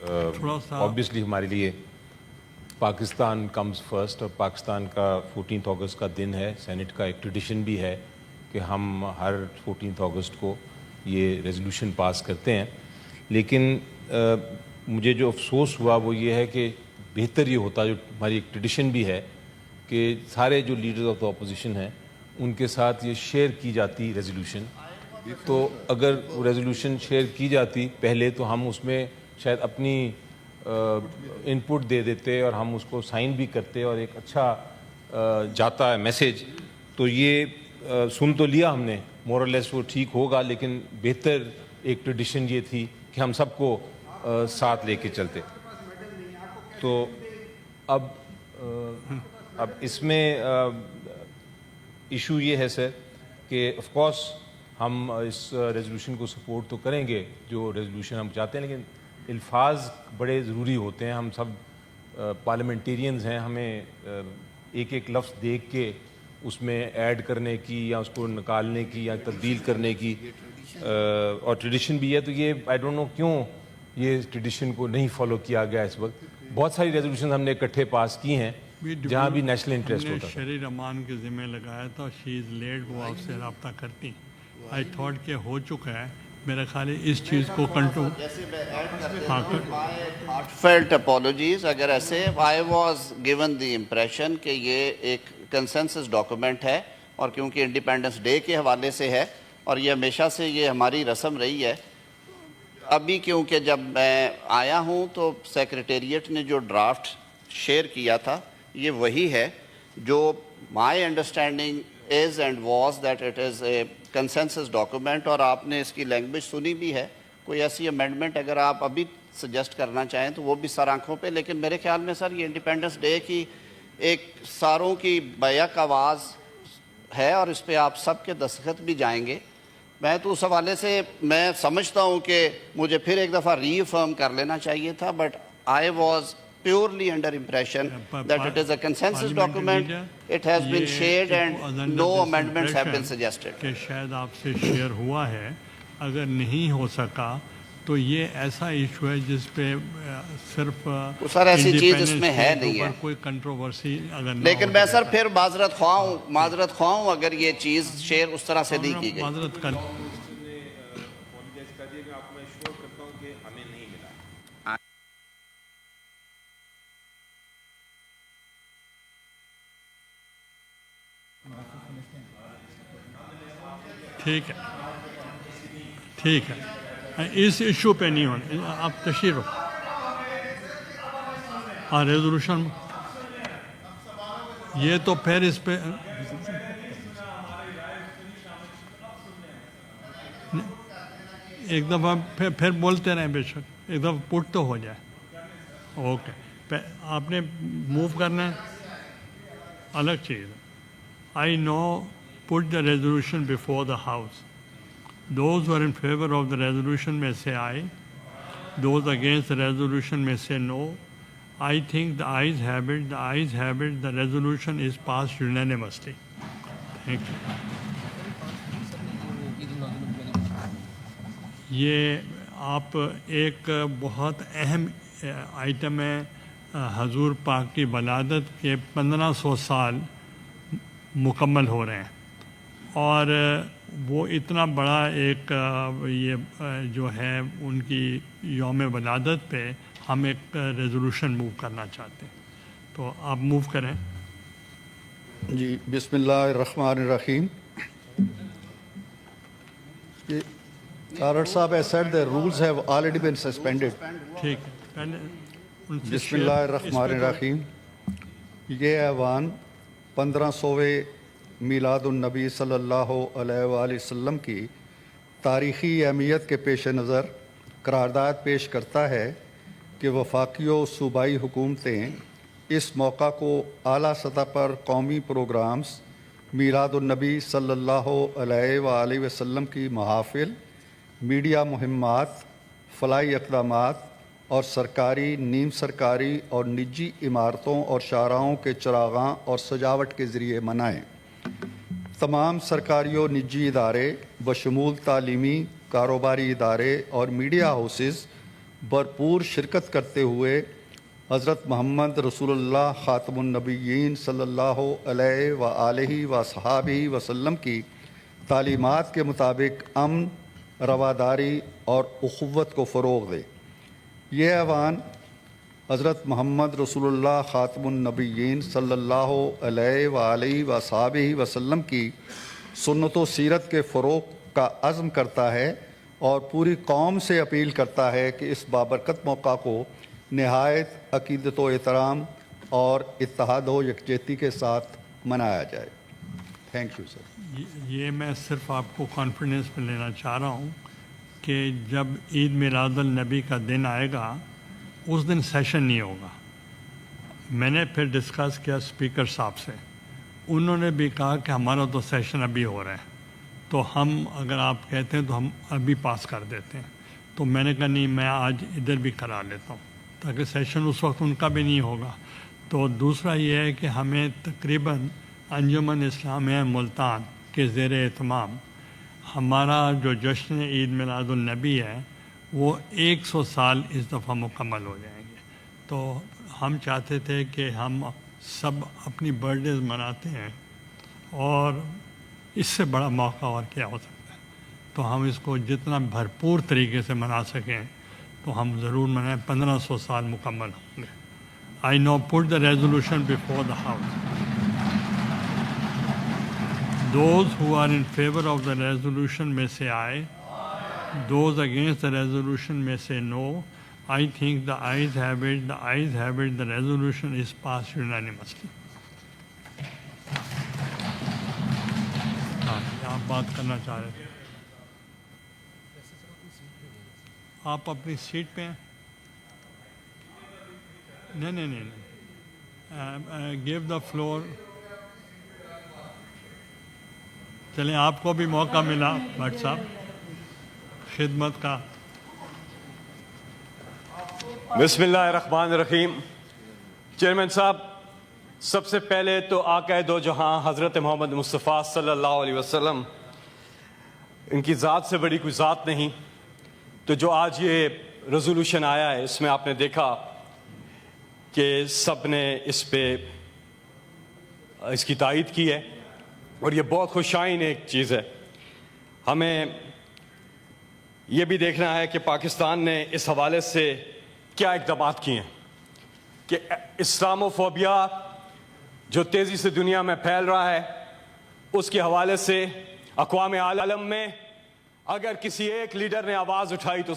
थोड़ा सा ऑब्वियसली हमारे लिए पाकिस्तान कम्स फर्स्ट, और पाकिस्तान का 14 अगस्त का दिन है। सेनेट का एक ट्रेडिशन भी है कि हम हर 14 अगस्त को ये रेजोल्यूशन पास करते हैं। लेकिन मुझे जो अफसोस हुआ वो ये है कि बेहतर ये होता, जो हमारी एक ट्रेडिशन भी है, कि सारे जो लीडर्स ऑफ द अपोजिशन हैं उनके साथ ये शेयर की जाती रेजोल्यूशन। तो अगर वो रेजोल्यूशन शेयर की जाती पहले, तो हम उसमें शायद अपनी इनपुट दे देते और हम उसको साइन भी करते और एक अच्छा जाता है मैसेज। तो ये सुन तो लिया हमने, मोरलेस वो ठीक होगा, लेकिन बेहतर एक ट्रेडिशन ये थी कि हम सबको साथ लेके चलते। तो अब इसमें इशू ये है सर कि ऑफ कोर्स हम इस रेजोल्यूशन को सपोर्ट तो करेंगे, जो रेजोल्यूशन हम चाहते हैं, लेकिन अल्फाज बड़े ज़रूरी होते हैं। हम सब पार्लियामेंटेरियंस हैं, हमें एक एक लफ्ज़ देख के उसमें ऐड करने की या उसको निकालने की या तब्दील करने की और ट्रेडिशन भी है। तो ये आई डोंट नो क्यों ये ट्रेडिशन को नहीं फॉलो किया गया इस वक्त। बहुत सारी रेजोल्यूशन हमने इकट्ठे पास की हैं जहाँ भी नेशनल इंटरेस्ट होता है। शरीर अमान के ज़िम्मे लगाया था, शी इज़ लेट, वो आपसे रब्ता करती। आई थॉट के हो चुका है, मेरा ख्याल है इस चीज़ को कंट्रोल। Heartfelt apologies. अगर ऐसे I was given the impression कि ये एक कंसेंसस डॉक्यूमेंट है, और क्योंकि इंडिपेंडेंस डे के हवाले से है और ये हमेशा से ये हमारी रस्म रही है। अभी क्योंकि जब मैं आया हूँ तो सेक्रेटेरिएट ने जो ड्राफ्ट शेयर किया था ये वही है जो my understanding is and was that it is a consensus document. और आपने इसकी लैंग्वेज सुनी भी है। कोई ऐसी अमेंडमेंट अगर आप अभी सजेस्ट करना चाहें तो वो भी सर आँखों पे। लेकिन मेरे ख्याल में सर ये इंडिपेंडेंस डे की एक सारों की बैक आवाज़ है और इस पर आप सबके दस्तखत भी जाएंगे। मैं तो उस हवाले से मैं समझता हूँ कि मुझे फिर एक दफ़ा रीअफर्म कर लेना चाहिए था, but I was purely under impression that it is a consensus document. It has been shared and no amendments have been suggested. कि शायद आपसे शेयर हुआ है, अगर नहीं हो सका तो ये ऐसा इशू है जिस पे सिर्फ सर ऐसी चीज़ इसमें है नहीं है, कोई कंट्रोवर्सी अगर ना लेकिन मैं सर फिर माजरत ख्वाह हूँ अगर ये चीज़ शेयर उस तरह से नहीं की गई। माजरत कर ठीक है, ठीक है, इस इशू पे नहीं होने आप तशरीफ। हाँ, रेजोल्यूशन ये तो फिर इस पे एक दफ़ा फिर बोलते रहें, बेशक एक दफ़ा पुट तो हो जाए। ओके, आपने मूव करना है, अलग चीज़। I know put the resolution before the House. Those who are in favor of the resolution may say aye. Those against the resolution may say no. I think the ayes have it. The ayes have it. The resolution is passed unanimously. Thank you. ये आप एक बहुत अहम item है। हजूर पाक की वलादत के 1500 साल मुकम्मल हो रहे हैं और वो इतना बड़ा एक ये जो है उनकी यौम वलादत पे हम एक रेजोल्यूशन मूव करना चाहते हैं, तो आप मूव करें। जी, बिस्मिल्लाहिर्रहमानिर्रहीम। साहब has said the rules have already been suspended. ठीक है, पहले बिस्मिल्लाहिर्रहमानिर्रहीम। ये ऐवान 1500वें मीलादुन्नबी सल्लल्लाहु अलैहि वसल्लम की तारीख़ी अहमियत के पेश नज़र करारदाद पेश करता है कि वफाकी व सूबाई हुकूमतें इस मौका को आला सतह पर कौमी प्रोग्राम्स, मीलादुन्नबी सल्लल्लाहु अलैहि वसल्लम की महाफिल, मीडिया मुहिम्मात, फलाई इक़दामात और सरकारी, नीम सरकारी और निजी इमारतों और शाहराहों के चरागां और सजावट के ज़रिए मनाएँ। तमाम सरकारी और निजी इदारे बशमूल तालीमी, कारोबारी इदारे और मीडिया हाउसेस भरपूर शिरकत करते हुए हज़रत मोहम्मद रसूलुल्लाह ख़ातमुन्नबिय्यीन सल्लल्लाहु अलैहि व आलिहि व सहाबिहि वसल्लम की तालीमात के मुताबिक अमन, रवादारी और उख़ुव्वत को फ़रोग़ दे। ये ऐवान हज़रत मोहम्मद रसूलुल्लाह ख़ातमुन्नबिय्यीन सल्लल्लाहु अलैहि व आलिहि व सहाबिहि वसल्लम की सुन्नत व सीरत के फ़रोग़ का अज़्म करता है और पूरी कौम से अपील करता है कि इस बाबरकत मौका को नहायत अक़ीदत व एहतराम और इत्तेहाद व यकजहती के साथ मनाया जाए। Thank you sir. ये मैं सिर्फ आपको कॉन्फिडेंस में लेना चाह रहा हूँ कि जब ईद मिलादुल नबी का दिन आएगा उस दिन सेशन नहीं होगा। मैंने फिर डिस्कस किया स्पीकर साहब से, उन्होंने भी कहा कि हमारा तो सेशन अभी हो रहा है, तो हम अगर आप कहते हैं तो हम अभी पास कर देते हैं। तो मैंने कहा नहीं, मैं आज इधर भी करा लेता हूँ ताकि सेशन उस वक्त उनका भी नहीं होगा। तो दूसरा ये है कि हमें तकरीबन अंजुमन इस्लामिया मुल्तान के ज़ेर एहतमाम हमारा जो जश्न ईद मिलादुल नबी है वो 100 साल इस दफ़ा मुकम्मल हो जाएंगे। तो हम चाहते थे कि हम सब अपनी बर्थडेज मनाते हैं और इससे बड़ा मौका और क्या हो सकता है। तो हम इसको जितना भरपूर तरीके से मना सकें तो हम ज़रूर मनाएं। 1500 साल मुकम्मल होंगे। I know put the resolution before the house. Those who are in favor of the resolution may say aye. Those against the resolution may say no. I think the ayes have it. The ayes have it. The resolution is passed unanimously. हाँ, आप बात करना चाह रहे थे। आप अपनी seat पे हैं? नहीं। Give the floor. चलें, आपको भी मौका मिला भट्ट साहब खिदमत का। बिस्मिल्लाहिर्रहमानिर्रहीम। चेयरमैन साहब, सबसे पहले तो आका दो जहां हज़रत मोहम्मद मुस्तफ़ा सल्लल्लाहु अलैहि वसल्लम, इनकी ज़ात से बड़ी कोई ज़ात नहीं। तो जो आज ये रेजोल्यूशन आया है इसमें आपने देखा कि सब ने इस पे इसकी तायीद की है और ये बहुत खुशाइन एक चीज़ है। हमें ये भी देखना है कि पाकिस्तान ने इस हवाले से क्या इक़दामात किए हैं कि इस्लामोफोबिया जो तेज़ी से दुनिया में फैल रहा है उसके हवाले से अक़वाम आलम में अगर किसी एक लीडर ने आवाज़ उठाई तो